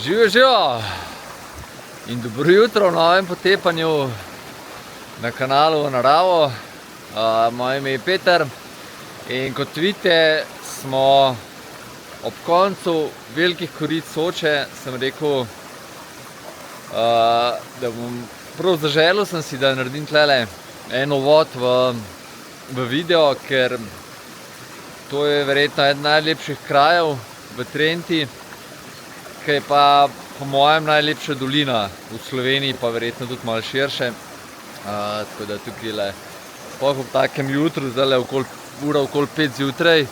Živijo, živijo in dobro jutro v novem potepanju na kanalu Naravo. Moje ime je Peter in kot vidite smo ob koncu velikih korit Soče. Sem rekel, da bom prav zaželel sem si, da naredim tlele en uvod v video, ker to je verjetno eden najlepših krajev v Trenti, ki je pa po mojem najlepša dolina v Sloveniji, pa verjetno tudi malo širše. Tako da tukaj sploh ob takem jutru, zdaj ura okoli 5 zjutraj,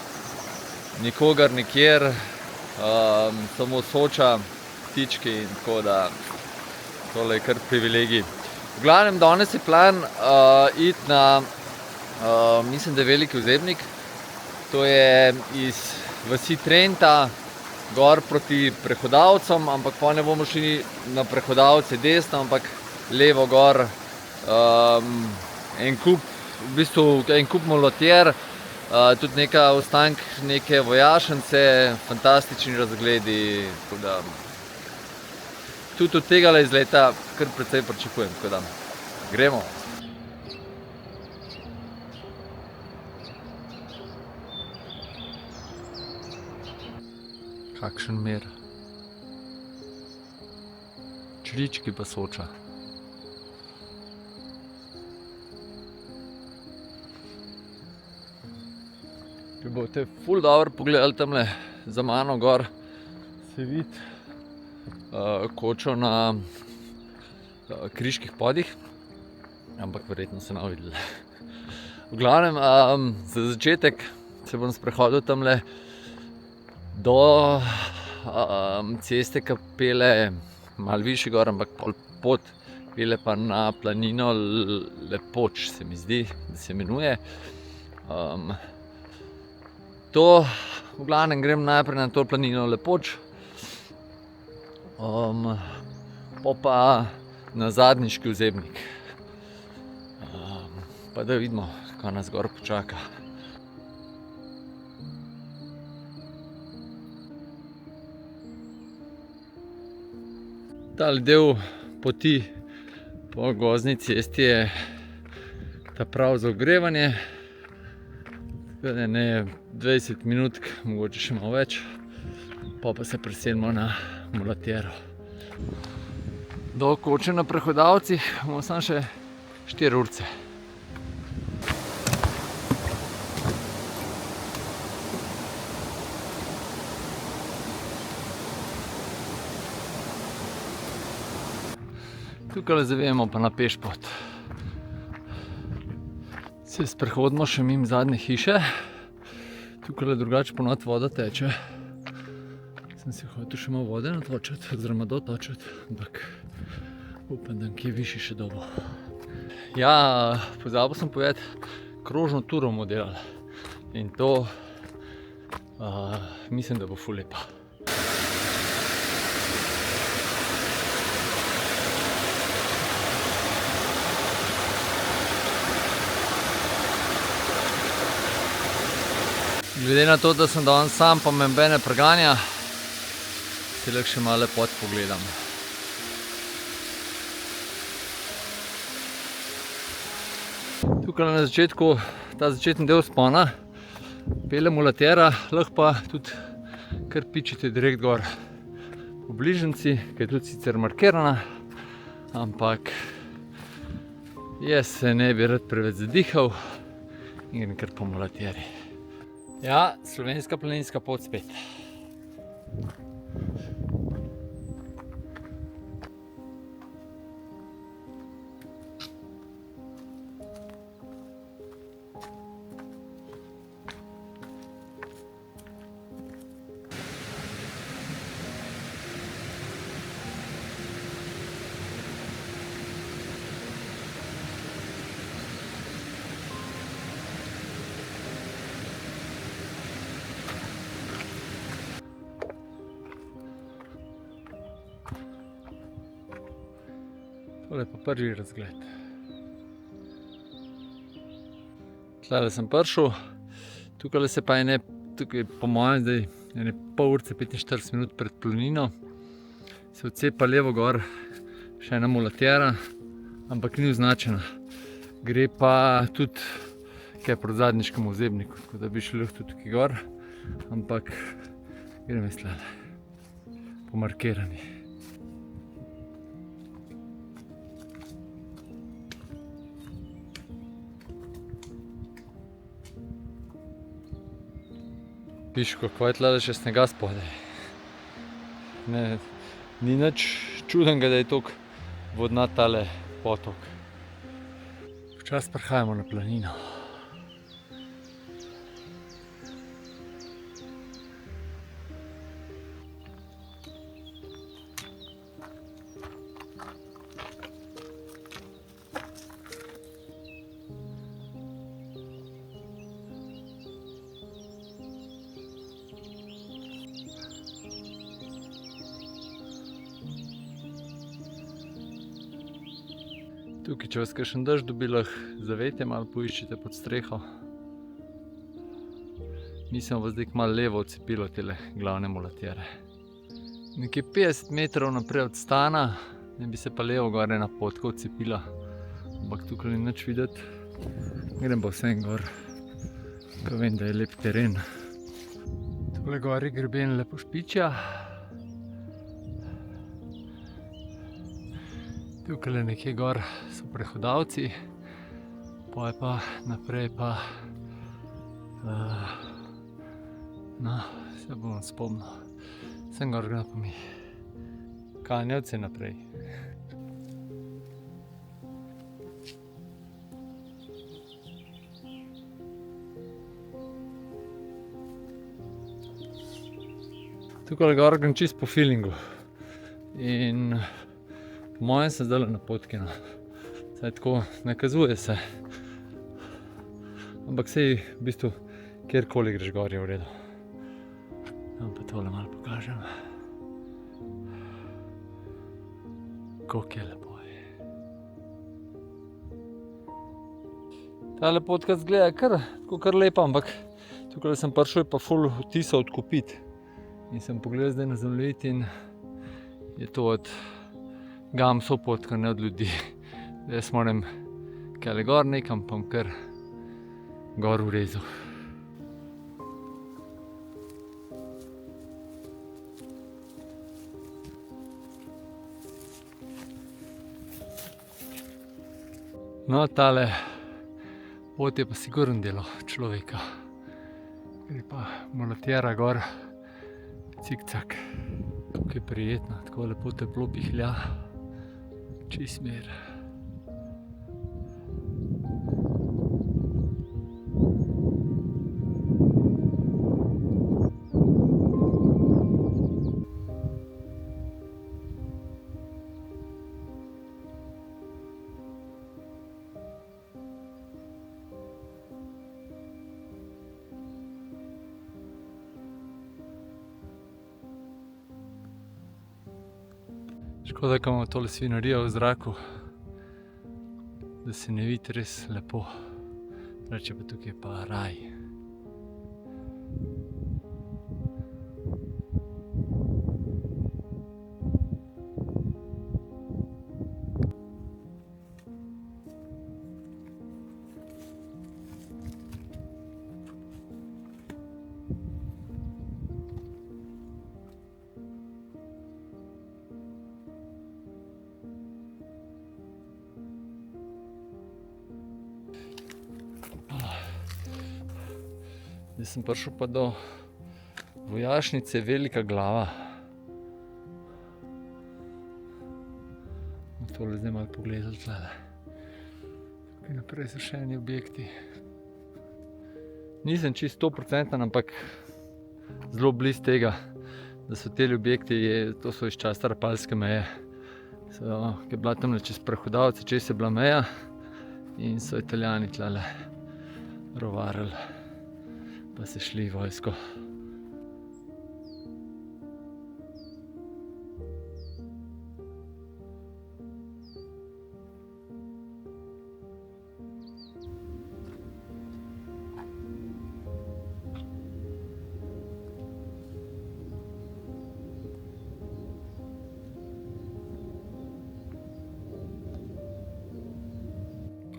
nikogar nikjer, samo Soča, ptički in tako da tole je kar privilegij. V glavnem, danes je plan iti na, mislim, da je Veliki Ozebnik. To je iz vasi Trenta gor proti Prehodavcem, ampak pa ne bomo šli na Prehodavce desno, ampak levo gor. En kup molotjer, tudi neka ostank neke vojašnice, fantastični razgledi, tako da tudi od tega izleta kar precej pričakujem, tako da gremo. Kakšen mir. Črički pa Soča. Če boste ful dobro pogledali tamle za mano gor, se vidi kočo na Kriških podih, ampak verjetno se ne videli. V glavnem, za začetek se bom sprehodil tamle do ceste, ki pele malo višje gor, ampak pot pele pa na planino Lepoč, se mi zdi, da se imenuje. V glavnem grem najprej na to planino Lepoč, pa na Zadniški Ozebnik. Pa da vidimo, kaj nas gor počaka. Tale del poti po gozdni cesti je ta prav za ogrevanje. Ne 20 minut, mogoče še malo več, pa se preselimo na molotjero. Do koče na Prehodavcih bomo samo še 4 urce. Tukaj zavijemo pa na pešpot. Se sprehodimo še mimo zadnje hiše. Tukaj drugače ponad voda teče. Sem si hotel še malo vode natočiti, oziroma dotočiti, ampak upam, da kje višji še dobo. Ja, pozabil sem povedati, krožno turo bomo delali. In to mislim, da bo ful lepa. Glede na to, da sem danes sam, pa me nobene preganja, si lahko še malo lepot pogledam. Tukaj na začetku, ta začetni del vzpona, pele molotjera, lahko pa tudi kar pičite direkt gor po bližnjici, ki je tudi sicer markirana, ampak jaz se ne bi rad preveč zadihal in grem kar po molotjeri. Ja, slovenska planinska pot spet. Tole pa prvi razgled. Tlele sem prišel, tukaj se pa tukaj po mojem zdaj pol urce 45 minut pred planino. se odcepa levo gor še ena mulatjera, ampak ni označena. Gre pa tudi kaj proti zadnjiškemu ozebniku, tako da bi šli lahko tudi tukaj gor, ampak gremo iz tlele, pomarkirani. Viš, kako je tlele še snega spodaj. Ni nič čudenega, da je toliko vodnat tale potok. Počasi prihajamo na planino. Tukaj, če vas kakšen dež dobi, lahko zavetje malo poiščite pod streho. Mi se bomo zdaj malo levo odcepilo tele glavne mulatjere. Nekje 50 metrov naprej od stana, ne bi se pa levo gor ena potka odcepila, ampak tukaj ni nič videti. Grem pa vsem gor, ko vem, da je lep teren. Tole gor je greben lepo špičja. Tukaj nekje gor so prehodavci, poje pa naprej pa, no, se bom spomnil, sem gor gre pa mi Kanjavci naprej. Tukaj gor grem čisto po feelingu in po mojem sem zdajle na potki, no. Saj tako, nakazuje se. Ampak sej v bistvu kjerkoli greš gor je v redu. Vam pa tole malo pokažem. Koliko je lepo je. Tale potka zgleda kar lepa, ampak tukaj sem prišel pa ful vtisov odkupiti. In sem pogledal zdaj na zemljevid in je to od gamsov potka, ne od ljudi. Jaz moram kajle gor nekam, pa bom kar gor urezal. No, tale pot je pa sigurno delo človeka. Gre pa mulatjera gor, cikcak. Kako je prijetno, tako lepo teplo pihlja. Čist mir. Škoda, ko imamo tole svinarijo v zraku, da se ne vidi res lepo. Reče pa tukaj pa raj. Zdaj sem prišel pa do vojašnice Velika Glava. Tole zdaj malo pogledali tlele. Tukaj naprej so še eni objekti. Nisem čisto 100%, ampak zelo blizu tega, da so teli objekti, to so iz časa Rapalske meje. Ki je bila tamle čez prehodavce, čez je bila meja in so Italijani tlele rovarili. Pa se šli vojsko.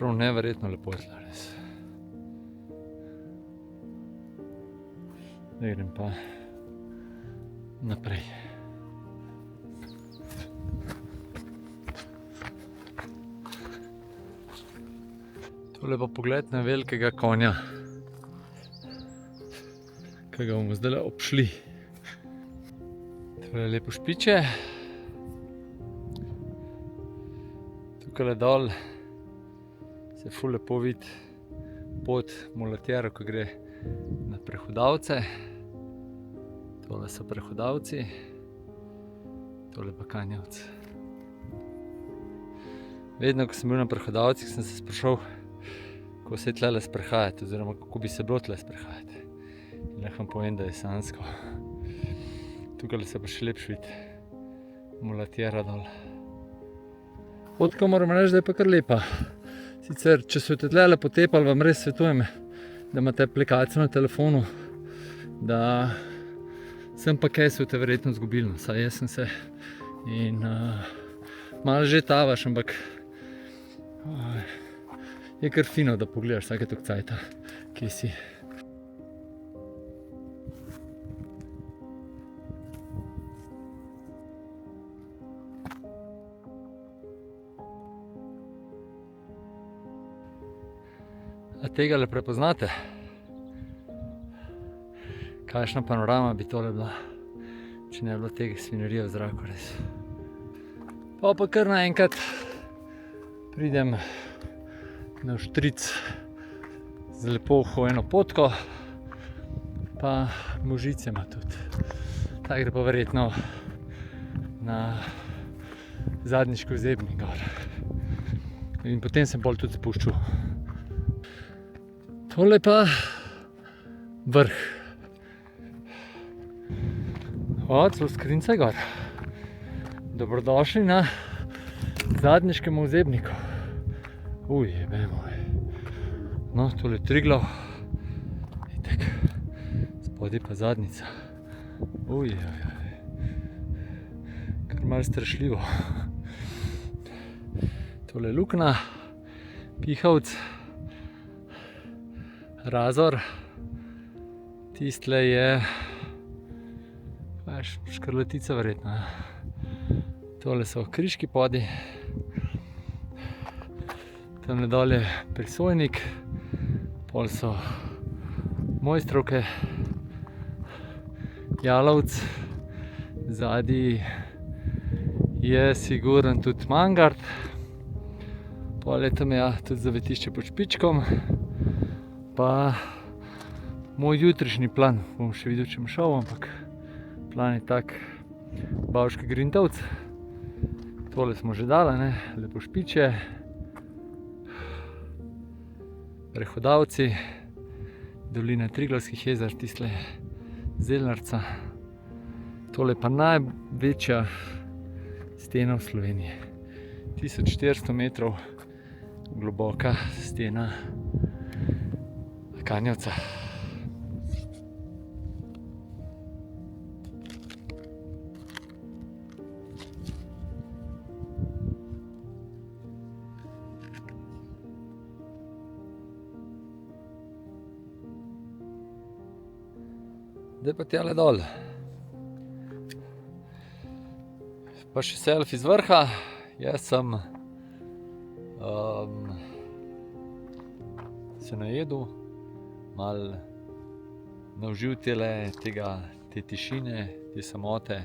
Prav neverjetno lepo je tla, res. Zdaj grem pa naprej. Tole pa pogled na velikega konja, ki ga bomo zdaj obšli. Tole je lepo špiče. Tukaj dol se ful lepo vidi pot mulatjera, ko gre na prehodavce. Tole so prehodavci, tole pa kanjavci. Vedno, ko sem bil na prehodavcih, sem se sprašal, kako se je tlele sprehajati, oziroma kako bi se bilo tle sprehajati. In lahko vam povem, da je sanjsko. Tukaj se pa še lepše vidi mulatjera dol. Potka moram reči, da je pa kar lepa. Sicer, če so te tlele potepali, vam res svetujem, da imate aplikacijo na telefonu, da sem pa kaj so te verjetno zgubili, no. Saj jaz sem se in malo že tavaš, ampak je kar fino, da pogledaš vsake toliko cajta, kje si. A tega le prepoznate? Kakšna panorama bi tole bila, če ne bi bilo tega svinjarija v zraku, res. Pa kar naenkrat pridem na vštric z lepo uhojeno potko, pa Možice ima tudi. Ta gre pa verjetno na Zadniški ozebnik gor. In potem sem bolj tudi spuščal. Tole pa vrh. Celo skrinca je gor. Dobrodošli na Zadniškem ozebniku. Jebe moj. No, tole je Triglav. Itek. Spodaj pa Zadnica. Kar malo strašljivo. Tole je Lukna, Pihovc, Razor. Tistle je Škrlatica verjetno. Tole so Kriški podi. Tamle dol je Prisojnik. Pol so Mojstrovke, Jalovc. Zadaj je sigurno tudi Mangart. Pol je tam tudi zavetišče pod Špičkom. Pa moj jutrišnji plan. Bom še videl, če bom šel, ampak plan je tak. Bavški Grintovc. Tole smo že dali, ne? Lepo Špiče. Prehodavci. Dolina Triglavskih jezer, tistle Zelnarca. Tole pa največja stena v Sloveniji. 1400 metrov globoka stena Kanjavca. Zdaj pa tjale dol. Pa še selfie z vrha. Jaz sem se najedel, malo naužil te tišine, te samote.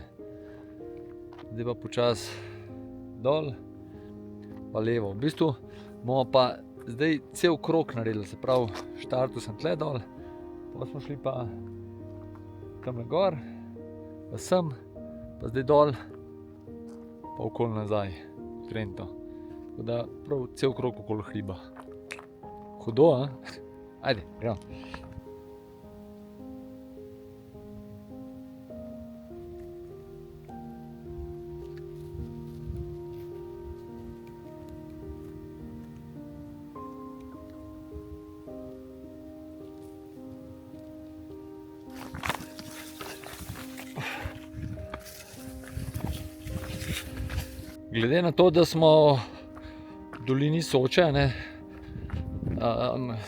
Zdaj pa počas dol, pa levo. V bistvu bomo pa zdaj cel krog naredili, se pravi, štartil sem tle dol, pa smo šli pa tamle gor, pa sem, pa zdaj dol, pa okoli nazaj, v Trento. Tako da prav cel krog okoli hriba. Hudo, a? Ajde, gremo. Glede na to, da smo v dolini Soče,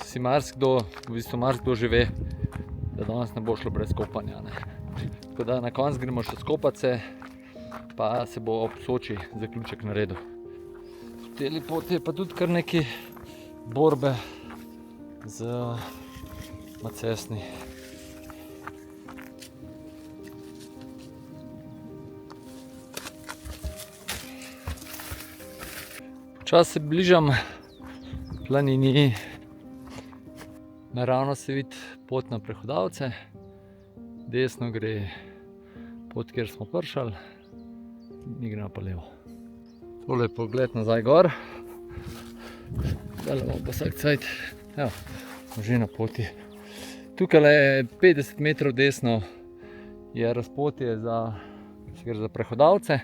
si marsikdo že ve, da danes ne bo šlo brez kopanja, ne. Tako da na konec gremo še skopat se, pa se bo ob Soči zaključek naredil. V teli poti je pa tudi kar nekaj borbe z macesni. Počasi se bližam planini. Naravno se vidi pot na Prehodavce, desno gre pot, kjer smo prišli, mi gremo pa levo. Tole je pogled nazaj gor. Zdaj bomo pa vsak cajt, evo, smo že na poti. Tukaj je 50 metrov desno je razpotje se gre za Prehodavce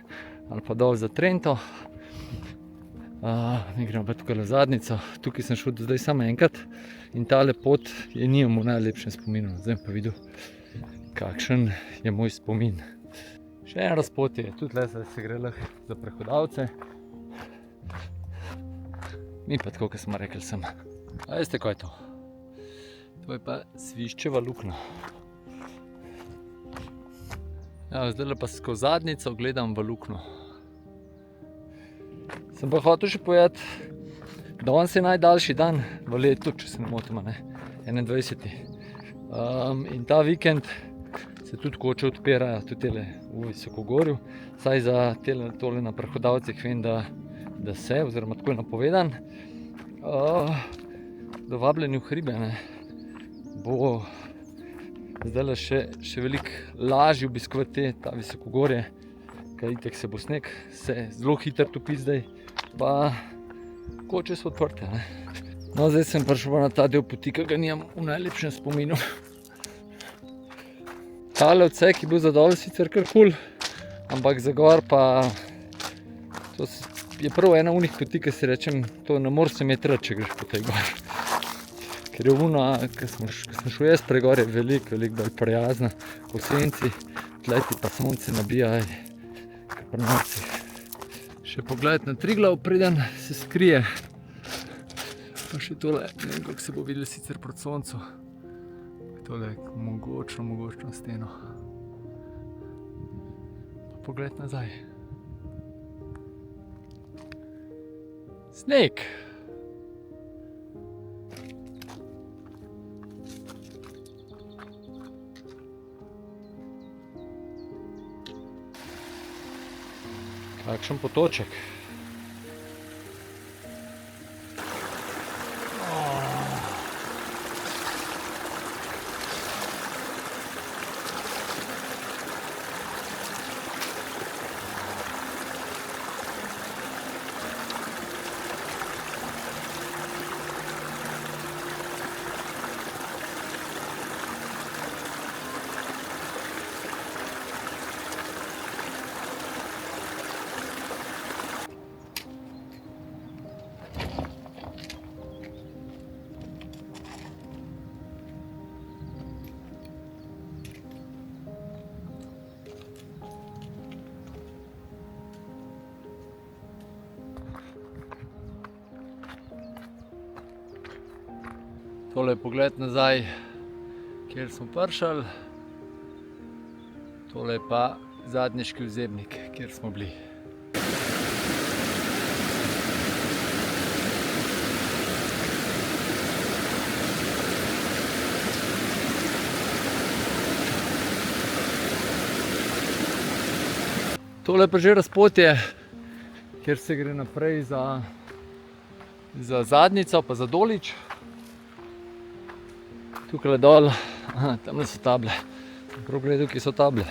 ali pa dol za Trento. Mi gremo pa tukaj v zadnjico. Tukaj sem šel do zdaj samo enkrat in tale pot je nimam v najlepšem spominu. Zdaj pa videl, kakšen je moj spomin. Še en razpotje, tudi le se gre lahko za Prehodavce. Mi pa tako, kot smo rekli, sem. A veste, kaj je to? To je pa Sviščeva luknja. Zdaj pa skozi zadnjico gledam v luknjo. Sem pa hotel še povedati, danes je najdaljši dan v letu, če se ne motim, 21. In ta vikend se tudi koče odpirajo, tudi tele v Visokogorju. Saj za tole na Prehodavcih vem, da se, oziroma tako je napovedan. Da vabljeni v hribe, bo zdajle še veliko lažje obiskovati ta Visokogorje, ker itak se bo sneg se zelo hitro topi zdaj, pa koče so odprte. No, zdaj sem prišel na ta del poti, ki ga nimam v najlepšem spominu. Tale odsek je bil za dol sicer kar kul, ampak za gor pa to je prav ena unih poti, ki si rečem, to ne moreš se imeti rad, če greš po tej gor. Ker je ko sem šel jaz pregor, je veliko bolj prijazna, v senci, tleti pa sonce nabija, kar pri noci. Še pogled na Triglav, preden se skrije. Pa še tole, ne vem, kako se bo videlo sicer proti soncu. Tole mogočno steno. Pa pogled nazaj. Sneg! Kakšen potoček. Tole je pogled nazaj, kjer smo prišli. Tole je pa Zadnjiški vzebnik, kjer smo bili. Tole je pa že razpotje, kjer se gre naprej za Zadnjico, pa za Dolič. Tukaj dol, tamle so table. Prav gledal, kje so table.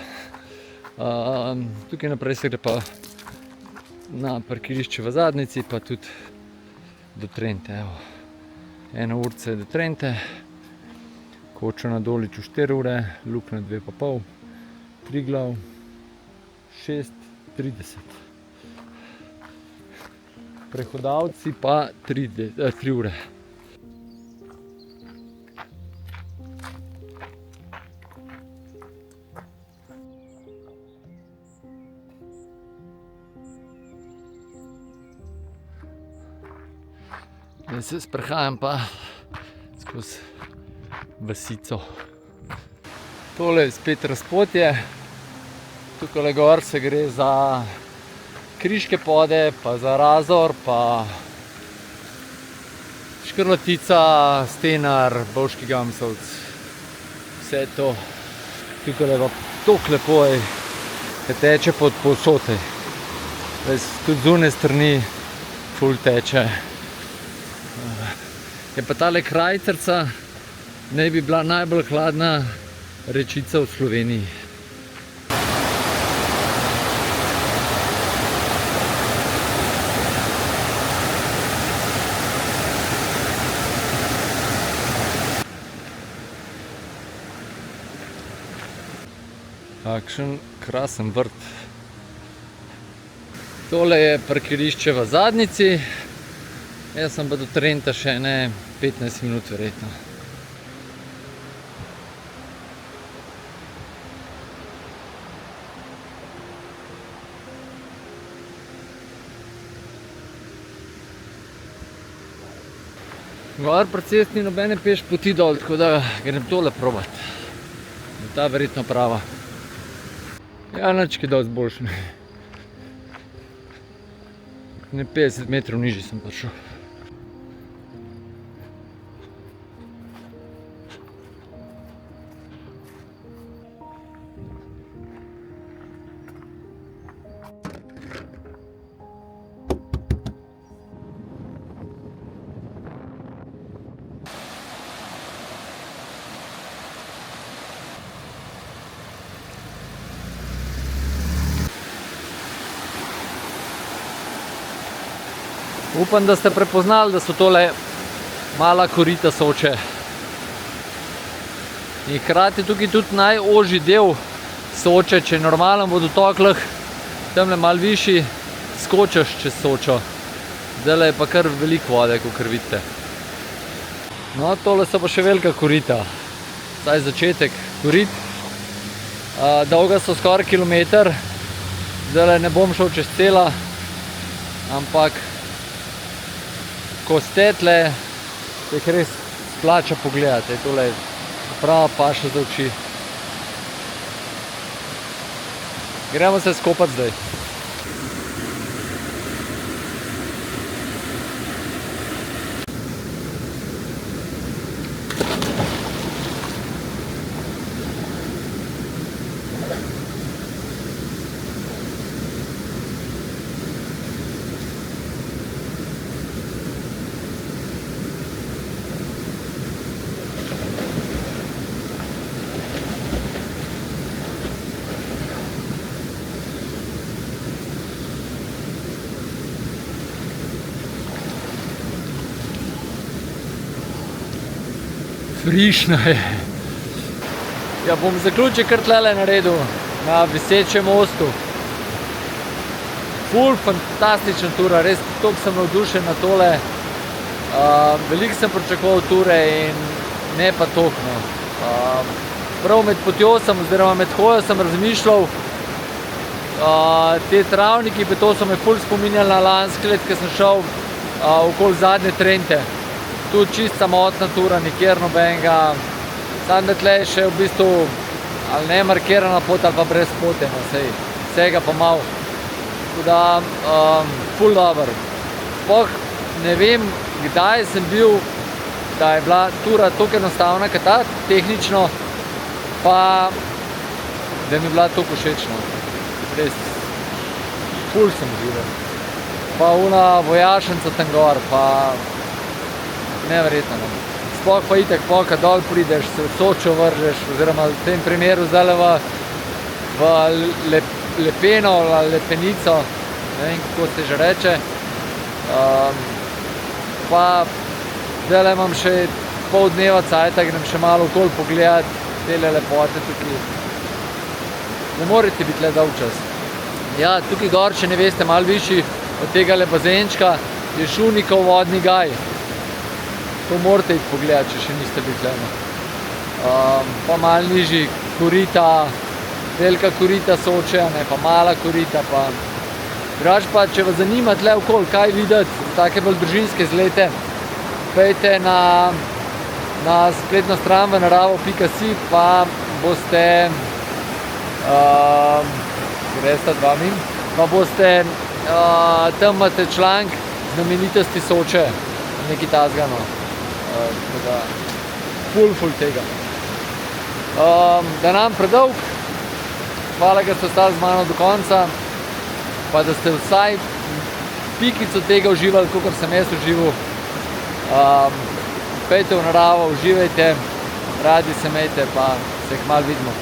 Tukaj naprej se gre pa na parkirišče v Zadnjici, pa tudi do Trente. 1 urce do Trente, koča na Doliču 4 ure, luknja 2,5, Triglav 6:30. Prehodavci pa 3 ure. Zdaj se sprehajam pa skozi vasico. Tole je spet razpotje. Tukaj gor se gre za Kriške pode, pa za Razor, pa Škrlatica, Stenar, Bovški Gamsovc. Vse to. Tukaj je pa toliko lepo, da teče pod povsod. Tudi zunaj strani ful teče. Je pa tale Krajcerca, naj bi bila najbolj hladna rečica v Sloveniji. Takšen krasen vrt. Tole je parkirišče v Zadnjici. Jaz sem pa do Trenta še 15 minut verjetno. Gor pri cesti ni nobene peš poti dol, tako da grem tole probat. Ta verjetno prava. Ja, nič kaj dosti boljše. 50 metrov nižji sem prišel. Upam, da ste prepoznali, da so tole mala korita Soče. In hkrati tukaj tudi najožji del Soče, če je normalen vodotok, tamle malo višji, skočiš čez Sočo. Zdajle je pa kar veliko vode, kakor vidite. No, tole so pa še velika korita. Zdaj začetek korit. Dolga so skoraj kilometer. Zdajle ne bom šel čez cela, ampak ko ste tle, se jih res splača pogledati. Tole je prava paša za oči. Gremo se skopati zdaj. Frišna je. Ja, bom zaključek kar tlele naredil, na visečem mostu. Ful fantastična tura, res toliko sem navdušen na tole. Veliko sem pričakoval ture in ne pa toliko. Prav med potjo sem, oziroma med hojo sem razmišljal, te travniki, pa to so me ful spominjali na lanski let, ko sem šel okoli Zadnje Trente. Tudi čist samotna tura, nikjer nobenega. Sam da tle je še v bistvu ali ne markirana pot ali pa brez pote, no, vsega pa malo. Tako da, ful dober. Sploh ne vem, kdaj sem bil, da je bila tura toliko enostavna, kot ta, tehnično, pa da mi je bila toliko všečna. Res, ful sem živel. Pa una vojašnica tam gor, pa neverjetno. Sploh pa itak, kad dol prideš, se v Sočo vržeš, oziroma v tem primeru zdaj v Lepeno ali Lepenico, ne vem, kako se že reče. Pa zdaj imam še pol dneva cajta, grem še malo okoli pogledati tele lepote tukaj. Ne morete biti le dolg čas. Ja, tukaj gor, če ne veste, malo višji od tega bazenčka, je Šunikov vodni gaj. To morate iti pogledati, če še niste bili tleno. Pa malo nižji korita, velika korita Soče, pa mala korita. Drugače pa, če vas zanima tle okoli, kaj videti, take bolj družinske izlete, pejte na na spletno stran v naravo.si pa boste, gresta dva min, pa boste, tam imate članek znamenitosti Soče, nekaj tazga, no. Tako da, ful tega. Da nam predolg, hvala, da ste ostali z mano do konca, pa da ste vsaj pikico tega uživali, kakor sem jaz užival. Pejte v naravo, uživajte, radi se imejte, pa se kmalu vidimo.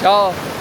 Čau!